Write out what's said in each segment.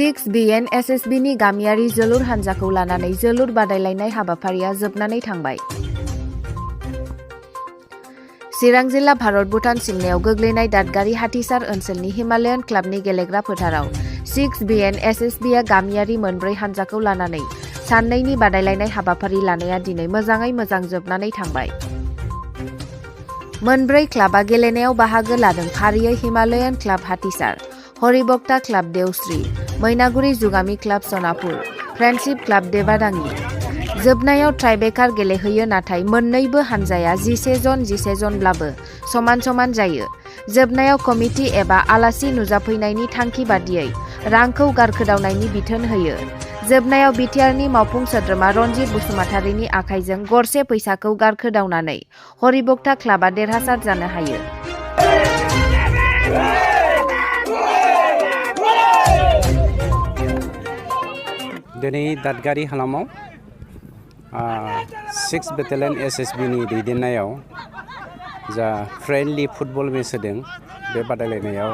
6BN SSB नि गामियारि जोलुर हानजाखौ लानानै जोलुर बादायलायनाय हाबाफारिया जोबनानै थांबाय। चिरां जिल्ला भारत भुटान सिमनायाव गोग्लैनाय दादगारि हाथिसार ओनसोलनि हिमालयान क्लाबनि गेलेग्रा फोथाराव 6BN SSB आ गामियारि मोनब्रै हानजाखौ लानानै साननैनि बादायलायनाय हाबाफारि लानाया दिनै मोजाङै मोजां जोबनानै थांबाय। मोनब्रै क्लाबा गेलेनायाव बाहागो लादों फारियै Himalayan club Hathisar, Haribhakta club Deosri, Mainaguri जुगामि club Sanapur, friendship club Debadangi. जोबनायाव ट्राइबेकार गेलेहैयो नाथाय मोन्नैबो हानजाया 11 जनब्लाबो समान समान जायो। जोबनायाव कमिटि एबा आलासि नुजाफैनायनि थांखि बादियै रांखौ गारखोदावनायनि बिथोन होयो। जोबनायाव बिटिआरनि मावफुं सोद्रोमा रनजित बसुमतारिनि आखाइजों गरसे फैसाखौ गारखोदावनानै हरिभक्ता क्लाबा देरहासार जानो हायो। दिनै दादगारि हालामाव 6 बेटेलियन SSB नि दैदेननायाव जा फ्रेन्डलि फुटबल मेच होदों बे बादायलायनायाव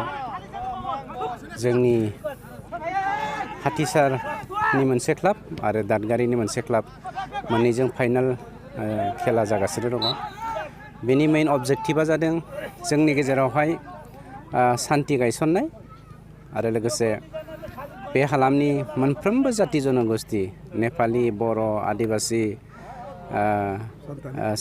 जोंनि हाथिसारनि मोनसे क्लाब आरो दादगारिनि मोनसे क्लाब मोननैजों फाइनाल खेला जागासिनो दङ। बेनि मेइन अबजेक्टिभा जादों जोंनि गेजेरावहाय सान्थि गायसननाय आरो लोगोसे बे हालामनि मोनफ्रोमबो जाति जनगोष्ठी नेपालि, बर', आदिबासि,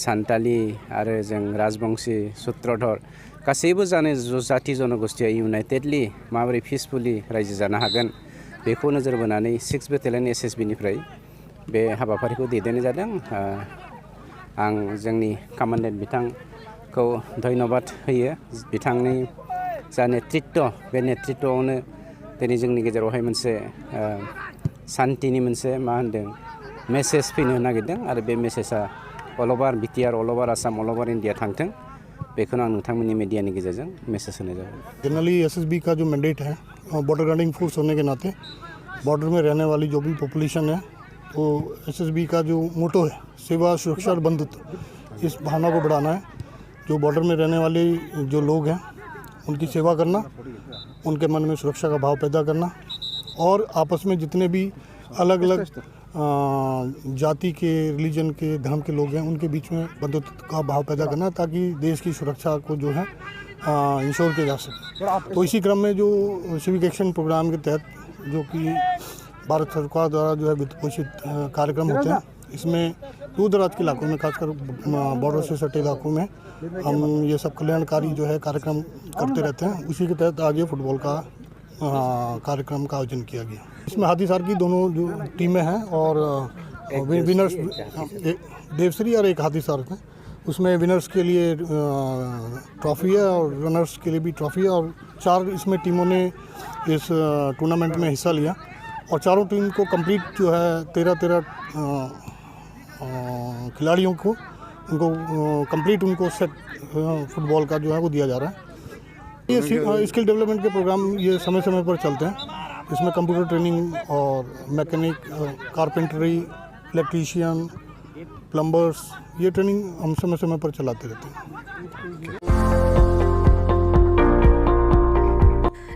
सान्तालि आरो जों राजबंशी, सूत्रधर गासैबो जाति जनगोष्ठीया इउनाइटेडलि माबोरै पिसफुलि रायजो जानो हागोन बेखौ नोजोर बोनानै 6 बेटेलियन SSB निफ्राय बे हाबाफारिखौ दैदेननाय जादों। आं जोंनि कामान्डेन्ट बिथांखौ धन्यबाद होयो। बिथांनि जा नेतृत्व बे नेतृत्वआवनो दिनै जोंनि गेजेरावहाय मोनसे सान्थिनि मोनसे मा होनदों मेसेज फैनो नागिरदों आरो बे मेसेजआ अल अभार बिटिआर, अल अभार आसाम, अल अभार इन्डिया थांथों बेखौनो आं नोंथांमोननि मिडियानि गेजेरजों मेसेज होनाय जाबाय। जनरली SSB का जो मैंडेट है बॉर्डर गार्डिंग फोर्स होने के नाते बॉर्डर में रहने वाली जो भी पॉपुलेशन है तो SSB का जो मोटो है सेवा, सुरक्षा और बंधुत्व, इस भावना को बढ़ाना है। जो बॉर्डर में रहने वाले जो लोग हैं उनकी सेवा करना, उनके मन में सुरक्षा का भाव पैदा करना और आपस में जितने भी अलग अलग जाति के, रिलीजन के, धर्म के लोग हैं उनके बीच में बंधुत्व का भाव पैदा करना ताकि देश की सुरक्षा को जो है इंश्योर किया जा सके। तो इसी क्रम में जो सिविक एक्शन प्रोग्राम के तहत जो कि भारत सरकार द्वारा जो है वित्त पोषित कार्यक्रम होते हैं, इसमें दूर दराज के इलाकों में खासकर बॉर्डर से सटे इलाकों में हम ये सब कल्याणकारी जो है कार्यक्रम करते रहते हैं। उसी के तहत आज ये फुटबॉल का कार्यक्रम का आयोजन किया गया। इसमें हाथीसार की दोनों जो टीमें हैं और विनर्स देवश्री और एक हाथीसार थे। उसमें विनर्स के लिए ट्रॉफी है और रनर्स के लिए भी ट्रॉफी है और 4 इसमें टीमों ने इस टूर्नामेंट में हिस्सा लिया और चारों टीम को कंप्लीट जो है 13 खिलाड़ियों को उनको कंप्लीट उनको सेट फुटबॉल का जो है वो दिया जा रहा है। ये स्किल डेवलपमेंट के प्रोग्राम ये समय समय पर चलते हैं। इसमें कंप्यूटर ट्रेनिंग और मैकेनिक, कारपेंटरी, इलेक्ट्रीशियन, प्लम्बर्स, ये ट्रेनिंग हम समय समय पर चलाते रहते हैं।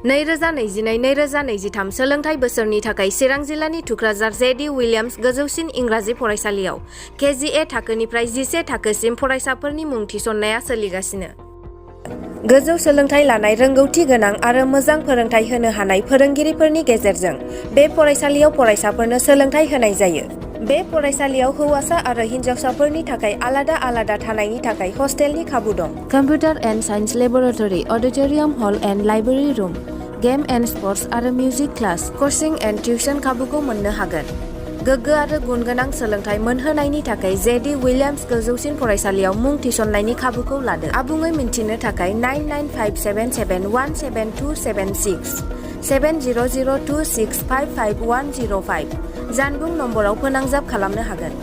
2022-2023 सोलोंथाइ बोसोरनि थाखाय चिरां जिल्लानि थुक्राझार JD विलियम्स गोजौसिन इंराजि फरायसालियाव KGA थाखोनिफ्राय 11 थाखोसिम फरायसाफोरनि मुं थिसननाया सोलिगासिनो। गोजौ सोलोंथाइ लानाय, रोंगौथि गोनां आरो मोजां फोरोंथाइ होनो हानाय फोरोंगिरिफोरनि गेजेरजों बे फरायसालियाव फरायसाफोरनो सोलोंथाइ होनाय जायो। बे फरायसालियाव हौवासा आरो हिन्जावसाफोरनि थाखाय आलादा आलादा थानायनि थाखाय हस्टेलनि खाबु दं। Computer and science laboratory, auditorium hall and library room, game and sports आरो music class, coaching and tuition खाबुखौ मोननो हागोन। गोग्गो आरो गुन गोनां सोलोंथाइ मोनहोनायनि थाखाय JD विलियम्स गोजौसिन फरायसालियाव मुं थिसननायनि खाबुखौ लादों। आबुङै मिन्थिनो थाखाय 9957717276 7002655105 जानबुं नम्बराव फोनांजाब खालामनो हागोन।